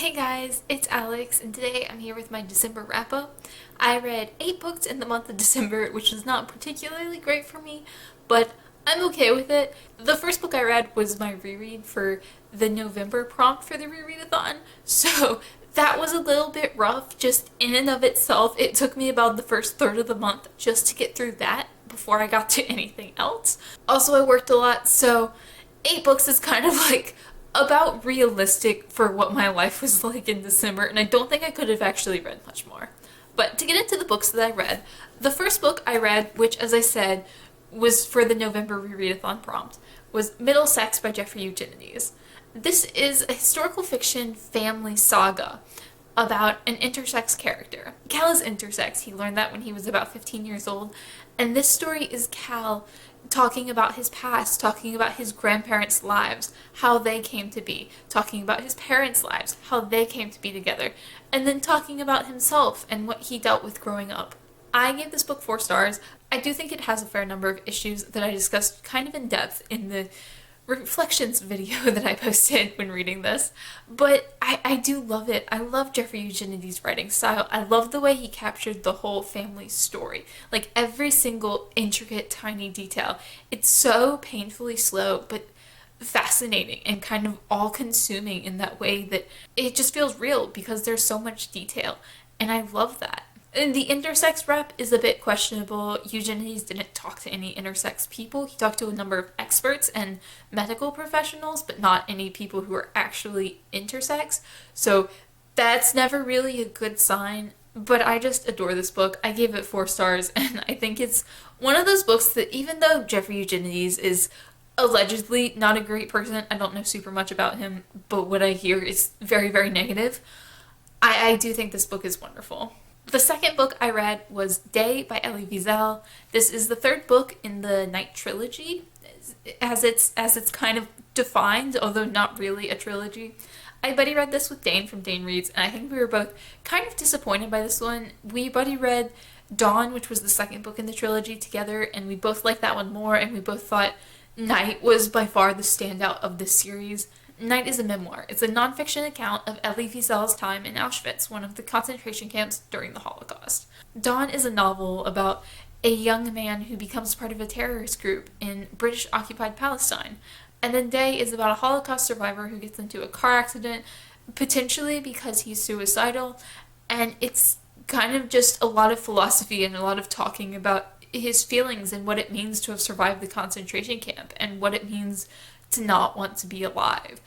Hey guys, it's Alex, and today I'm here with my December wrap-up. I read 8 books in the month of December, which is not particularly great for me, but I'm okay with it. The first book I read was my reread for the November prompt for the rereadathon, so that was a little bit rough just in and of itself. It took me about the first third of the month just to get through that before I got to anything else. Also, I worked a lot, so 8 books is kind of like about realistic for what my life was like in December, and I don't think I could have actually read much more. But to get into the books that I read, the first book I read, which as I said was for the November rereadathon prompt, was Middlesex by Jeffrey Eugenides. This is a historical fiction family saga about an intersex character. Cal is intersex. He learned that when he was about 15 years old, and this story is Cal talking about his past, talking about his grandparents' lives, how they came to be, talking about his parents' lives, how they came to be together, and then talking about himself and what he dealt with growing up. I gave this book 4 stars. I do think it has a fair number of issues that I discussed kind of in depth in the reflections video that I posted when reading this, but I do love it. I love Jeffrey Eugenides' writing style. I love the way he captured the whole family story, like every single intricate tiny detail. It's so painfully slow but fascinating and kind of all-consuming in that way that it just feels real because there's so much detail, and I love that. And the intersex rep is a bit questionable. Eugenides didn't talk to any intersex people. He talked to a number of experts and medical professionals, but not any people who are actually intersex. So that's never really a good sign. But I just adore this book. I gave it 4 stars, and I think it's one of those books that even though Jeffrey Eugenides is allegedly not a great person, I don't know super much about him, but what I hear is very, very negative, I do think this book is wonderful. The second book I read was Day by Elie Wiesel. This is the 3rd book in the Night trilogy, as it's kind of defined, although not really a trilogy. I buddy read this with Dane from Dane Reads, and I think we were both kind of disappointed by this one. We buddy read Dawn, which was the 2nd book in the trilogy, together, and we both liked that one more, and we both thought Night was by far the standout of this series. Night is a memoir. It's a nonfiction account of Elie Wiesel's time in Auschwitz, one of the concentration camps during the Holocaust. Dawn is a novel about a young man who becomes part of a terrorist group in British-occupied Palestine. And then Day is about a Holocaust survivor who gets into a car accident, potentially because he's suicidal, and it's kind of just a lot of philosophy and a lot of talking about his feelings and what it means to have survived the concentration camp and what it means to not want to be alive.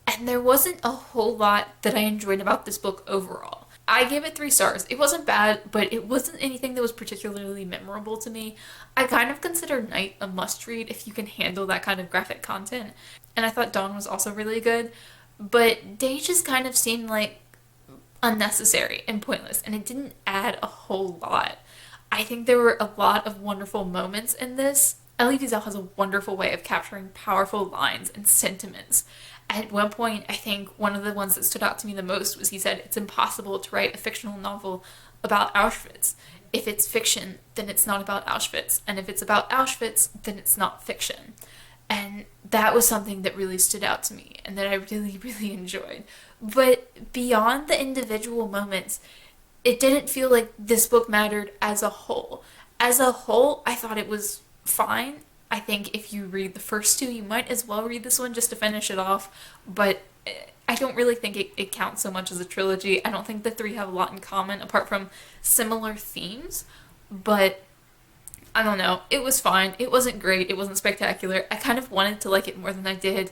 And there wasn't a whole lot that I enjoyed about this book overall. I gave it 3 stars. It wasn't bad, but it wasn't anything that was particularly memorable to me. I kind of consider Night a must-read if you can handle that kind of graphic content, and I thought Dawn was also really good, but Day just kind of seemed like unnecessary and pointless, and it didn't add a whole lot. I think there were a lot of wonderful moments in this. Elie Wiesel has a wonderful way of capturing powerful lines and sentiments. At one point, I think one of the ones that stood out to me the most was he said it's impossible to write a fictional novel about Auschwitz. If it's fiction, then it's not about Auschwitz. And if it's about Auschwitz, then it's not fiction. And that was something that really stood out to me and that I really, really enjoyed. But beyond the individual moments, it didn't feel like this book mattered as a whole. As a whole, I thought it was fine. I think if you read the first 2, you might as well read this one just to finish it off, but I don't really think it counts so much as a trilogy. I don't think the 3 have a lot in common apart from similar themes, but I don't know. It was fine. It wasn't great. It wasn't spectacular. I kind of wanted to like it more than I did,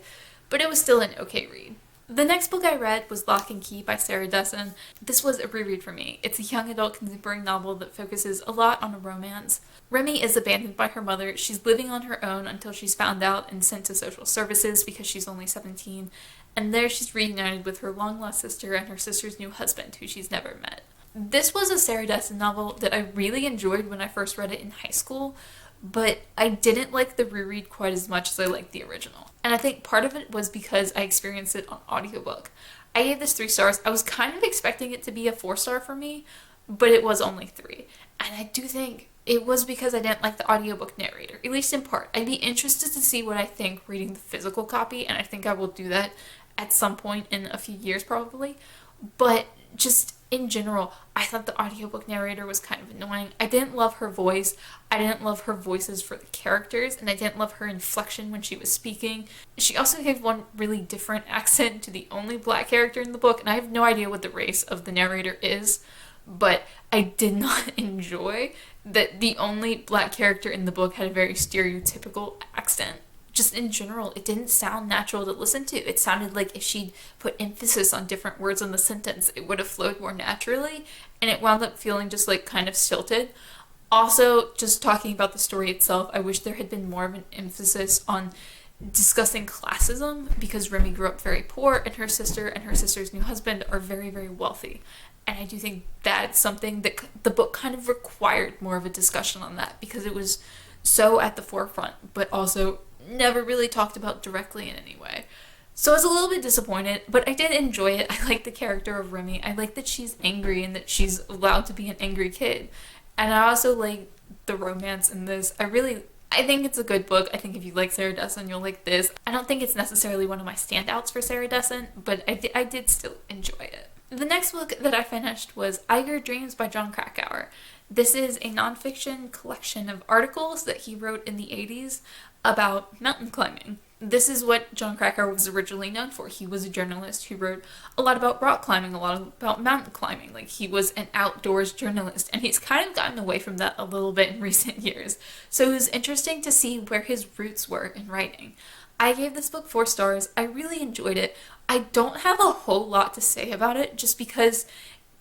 but it was still an okay read. The next book I read was Lock and Key by Sarah Dessen. This was a reread for me. It's a young adult contemporary novel that focuses a lot on a romance. Remy is abandoned by her mother. She's living on her own until she's found out and sent to social services because she's only 17, and there she's reunited with her long-lost sister and her sister's new husband, who she's never met. This was a Sarah Dessen novel that I really enjoyed when I first read it in high school, but I didn't like the reread quite as much as I liked the original. And I think part of it was because I experienced it on audiobook. I gave this 3 stars. I was kind of expecting it to be a 4-star for me, but it was only 3. And I do think it was because I didn't like the audiobook narrator, at least in part. I'd be interested to see what I think reading the physical copy, and I think I will do that at some point in a few years probably. But just in general, I thought the audiobook narrator was kind of annoying. I didn't love her voice. I didn't love her voices for the characters, and I didn't love her inflection when she was speaking. She also gave one really different accent to the only black character in the book, and I have no idea what the race of the narrator is, but I did not enjoy that the only black character in the book had a very stereotypical accent. Just in general, it didn't sound natural to listen to. It sounded like if she'd put emphasis on different words in the sentence, it would have flowed more naturally, and it wound up feeling just like kind of stilted. Also, just talking about the story itself, I wish there had been more of an emphasis on discussing classism, because Remy grew up very poor, and her sister's new husband are very, very wealthy. And I do think that's something that the book kind of required more of a discussion on that, because it was so at the forefront, but also never really talked about directly in any way. So I was a little bit disappointed, but I did enjoy it. I like the character of Remy. I like that she's angry and that she's allowed to be an angry kid. And I also like the romance in this. I think it's a good book. I think if you like Sarah Dessen, you'll like this. I don't think it's necessarily one of my standouts for Sarah Dessen, but I did still enjoy it. The next book that I finished was Eiger Dreams by Jon Krakauer. This is a nonfiction collection of articles that he wrote in the 80s about mountain climbing. This is what Jon Krakauer was originally known for. He was a journalist who wrote a lot about rock climbing, a lot about mountain climbing. Like, he was an outdoors journalist, and he's kind of gotten away from that a little bit in recent years. So it was interesting to see where his roots were in writing. I gave this book 4 stars. I really enjoyed it. I don't have a whole lot to say about it, just because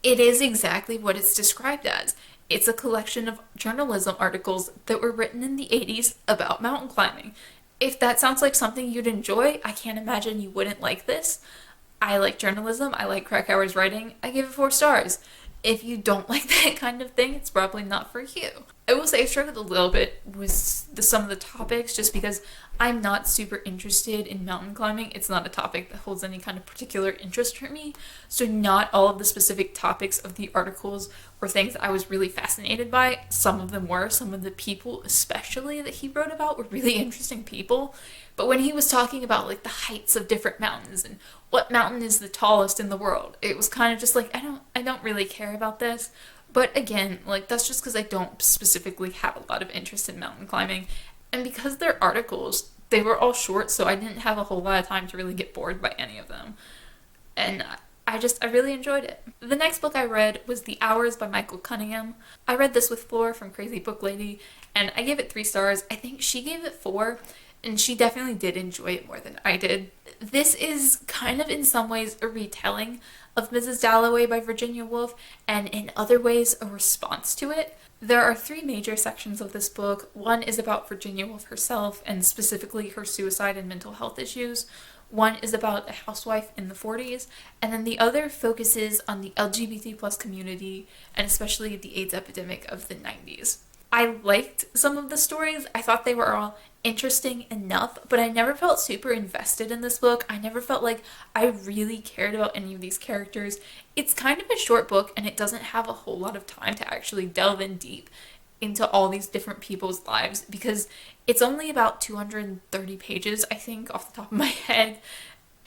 it is exactly what it's described as. It's a collection of journalism articles that were written in the 80s about mountain climbing. If that sounds like something you'd enjoy, I can't imagine you wouldn't like this. I like journalism. I like Krakauer's writing. I give it 4 stars. If you don't like that kind of thing, it's probably not for you. I will say I struggled a little bit with some of the topics, just because I'm not super interested in mountain climbing. It's not a topic that holds any kind of particular interest for me. So not all of the specific topics of the articles were things that I was really fascinated by. Some of them were. Some of the people, especially, that he wrote about were really interesting people. But when he was talking about like the heights of different mountains and what mountain is the tallest in the world, it was kind of just like, I don't really care about this. But again, like, that's just because I don't specifically have a lot of interest in mountain climbing. And because they're articles, they were all short, so I didn't have a whole lot of time to really get bored by any of them. And I really enjoyed it. The next book I read was The Hours by Michael Cunningham. I read this with Flora from Crazy Book Lady, and I gave it 3 stars. I think she gave it 4, and she definitely did enjoy it more than I did. This is kind of in some ways a retelling of Mrs. Dalloway by Virginia Woolf, and in other ways a response to it. There are 3 major sections of this book. One is about Virginia Woolf herself, and specifically her suicide and mental health issues. One is about a housewife in the 40s, and then the other focuses on the LGBT plus community, and especially the AIDS epidemic of the 90s. I liked some of the stories. I thought they were all interesting enough, but I never felt super invested in this book. I never felt like I really cared about any of these characters. It's kind of a short book, and it doesn't have a whole lot of time to actually delve in deep into all these different people's lives, because it's only about 230 pages, I think, off the top of my head.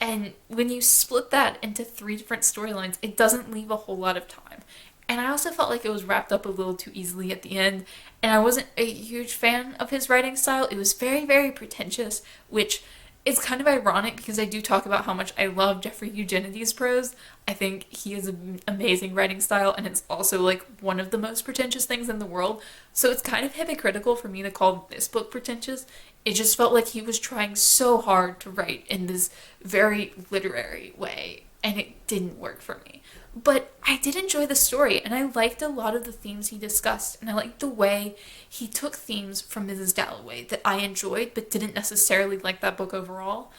And when you split that into 3 different storylines, it doesn't leave a whole lot of time. And I also felt like it was wrapped up a little too easily at the end, and I wasn't a huge fan of his writing style. It was very, very pretentious, which is kind of ironic because I do talk about how much I love Jeffrey Eugenides' prose. I think he has an amazing writing style, and it's also like one of the most pretentious things in the world. So it's kind of hypocritical for me to call this book pretentious. It just felt like he was trying so hard to write in this very literary way, and it didn't work for me. But I did enjoy the story, and I liked a lot of the themes he discussed, and I liked the way he took themes from Mrs. Dalloway that I enjoyed but didn't necessarily like that book overall,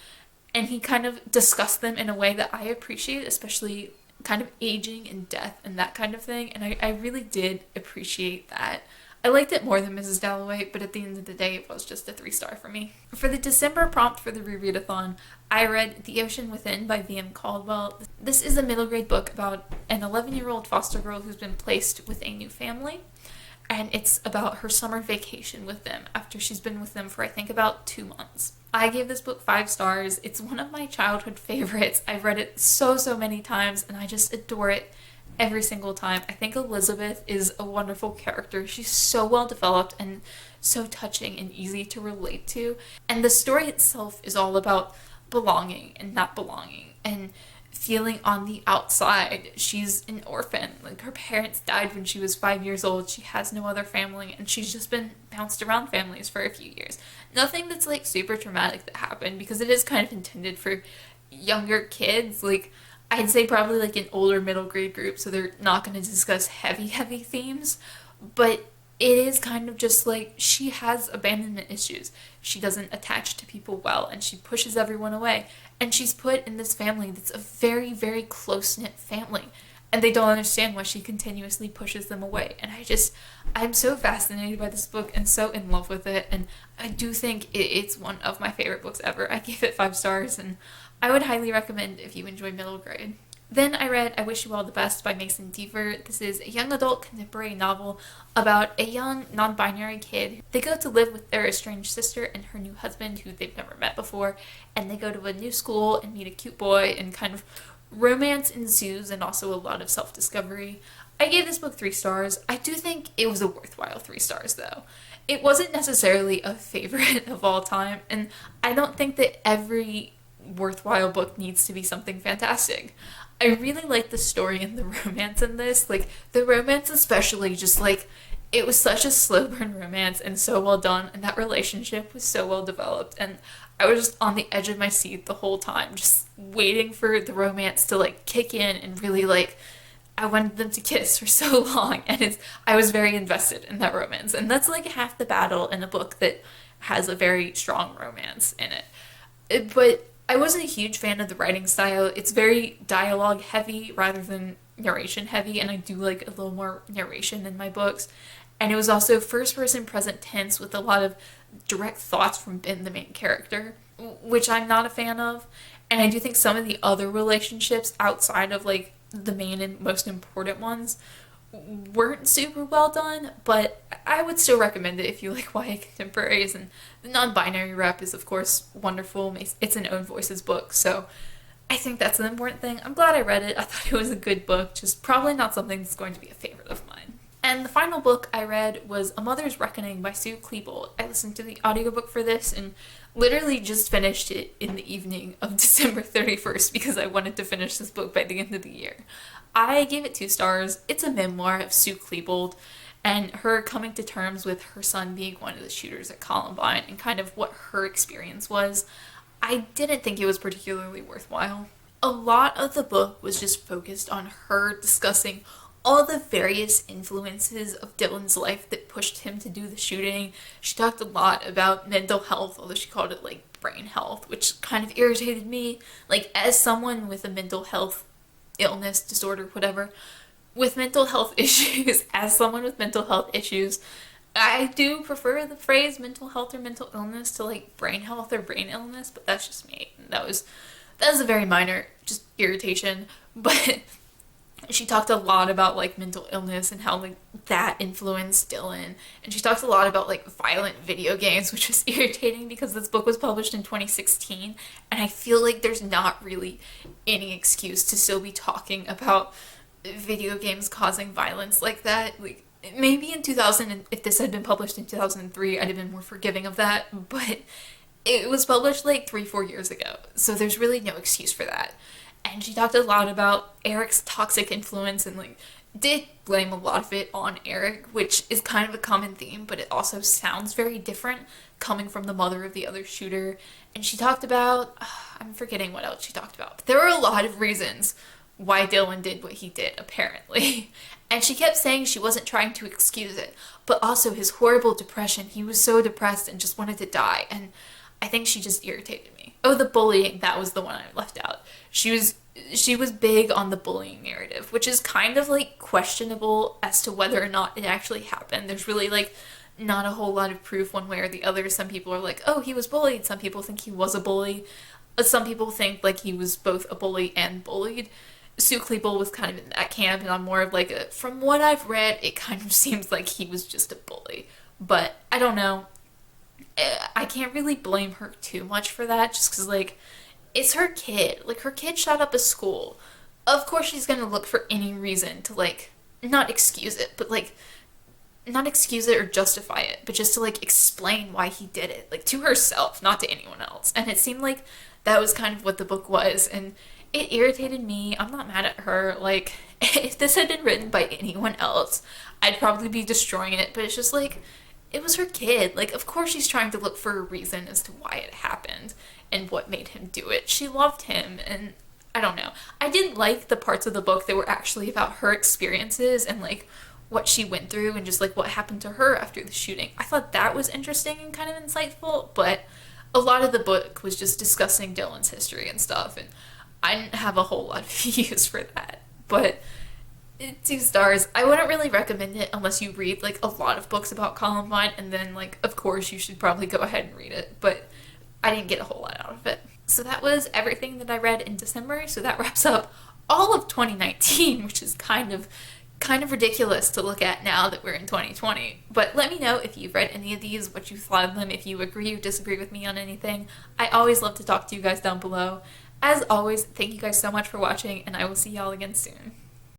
and he kind of discussed them in a way that I appreciate, especially kind of aging and death and that kind of thing, and I really did appreciate that. I liked it more than Mrs. Dalloway, but at the end of the day, it was just a 3-star for me. For the December prompt for the rereadathon, I read The Ocean Within by V.M. Caldwell. This is a middle grade book about an 11-year-old foster girl who's been placed with a new family. and it's about her summer vacation with them after she's been with them for I think about 2 months. I gave this book 5 stars. It's one of my childhood favorites. I've read it so many times and I just adore it every single time. I think Elizabeth is a wonderful character. She's so well developed and so touching and easy to relate to. And the story itself is all about belonging and not belonging and feeling on the outside. She's an orphan. Like, her parents died when she was 5 years old. She has no other family and she's just been bounced around families for a few years. Nothing that's like super traumatic that happened, because it is kind of intended for younger kids. Like, I'd say probably like an older middle grade group, so they're not going to discuss heavy themes, but it is kind of just like she has abandonment issues. She doesn't attach to people well and she pushes everyone away. And she's put in this family that's a very close-knit family. And they don't understand why she continuously pushes them away. And I'm so fascinated by this book and so in love with it. And I do think it's one of my favorite books ever. I gave it 5 stars and I would highly recommend if you enjoy middle grade. Then I read I Wish You All the Best by Mason Deaver. This is a young adult contemporary novel about a young non-binary kid. They go to live with their estranged sister and her new husband, who they've never met before, and they go to a new school and meet a cute boy, and kind of romance ensues and also a lot of self-discovery. I gave this book 3 stars. I do think it was a worthwhile 3 stars though. It wasn't necessarily a favorite of all time, and I don't think that every worthwhile book needs to be something fantastic. I really like the story and the romance in this. Like, the romance especially, just like, it was such a slow burn romance and so well done, and that relationship was so well developed, and I was just on the edge of my seat the whole time, just waiting for the romance to like kick in, and really like, I wanted them to kiss for so long, and I was very invested in that romance, and that's like half the battle in a book that has a very strong romance in it. But I wasn't a huge fan of the writing style. It's very dialogue heavy rather than narration heavy, and I do like a little more narration in my books. And it was also first person present tense with a lot of direct thoughts from Ben, the main character, which I'm not a fan of. And I do think some of the other relationships outside of like the main and most important ones weren't super well done, but I would still recommend it if you like YA contemporaries. And the non-binary rep is of course wonderful. It's an Own Voices book, so I think that's an important thing. I'm glad I read it. I thought it was a good book, just probably not something that's going to be a favorite of mine. And the final book I read was A Mother's Reckoning by Sue Klebold. I listened to the audiobook for this and literally just finished it in the evening of December 31st because I wanted to finish this book by the end of the year. I gave it 2 stars. It's a memoir of Sue Klebold and her coming to terms with her son being one of the shooters at Columbine and kind of what her experience was. I didn't think it was particularly worthwhile. A lot of the book was just focused on her discussing all the various influences of Dylan's life that pushed him to do the shooting. She talked a lot about mental health, although she called it like brain health, which kind of irritated me. Like, as someone with a mental health illness, disorder, whatever, with mental health issues, as someone with mental health issues, I do prefer the phrase mental health or mental illness to like brain health or brain illness, but that's just me. That was a very minor just irritation, but she talked a lot about like mental illness and how like that influenced Dylan, and she talked a lot about like violent video games, which was irritating because this book was published in 2016 and I feel like there's not really any excuse to still be talking about video games causing violence like that. Like, maybe in 2000, if this had been published in 2003, I'd have been more forgiving of that, but it was published like 3-4 years ago, so there's really no excuse for that. And she talked a lot about Eric's toxic influence and like did blame a lot of it on Eric, which is kind of a common theme, but it also sounds very different coming from the mother of the other shooter. And she talked about, I'm forgetting what else she talked about, but there were a lot of reasons why Dylan did what he did, apparently. And she kept saying she wasn't trying to excuse it, but also his horrible depression. He was so depressed and just wanted to die, and I think she just irritated me. Oh, the bullying, that was the one I left out. She was big on the bullying narrative, which is kind of like questionable as to whether or not it actually happened. There's really like not a whole lot of proof one way or the other. Some people are like, oh, he was bullied. Some people think he was a bully. Some people think like he was both a bully and bullied. Sue Klebold was kind of in that camp, and I'm more of like a, from what I've read, it kind of seems like he was just a bully. But I don't know. I can't really blame her too much for that, just because, like, it's her kid. Like, her kid shot up a school. Of course she's gonna look for any reason to, like, not excuse it, but, like, not excuse it or justify it, but just to, like, explain why he did it, like, to herself, not to anyone else. And it seemed like that was kind of what the book was, and it irritated me. I'm not mad at her. Like, if this had been written by anyone else, I'd probably be destroying it, but it's just like, it was her kid. Like, of course she's trying to look for a reason as to why it happened and what made him do it. She loved him, and I don't know. I didn't like the parts of the book that were actually about her experiences and, like, what she went through and just, like, what happened to her after the shooting. I thought that was interesting and kind of insightful, but a lot of the book was just discussing Dylan's history and stuff, and I didn't have a whole lot of views for that. But 2 stars. I wouldn't really recommend it unless you read, like, a lot of books about Columbine, and then, like, of course you should probably go ahead and read it, but I didn't get a whole lot out of it. So that was everything that I read in December, so that wraps up all of 2019, which is kind of ridiculous to look at now that we're in 2020. But let me know if you've read any of these, what you thought of them, if you agree or disagree with me on anything. I always love to talk to you guys down below. As always, thank you guys so much for watching, and I will see y'all again soon.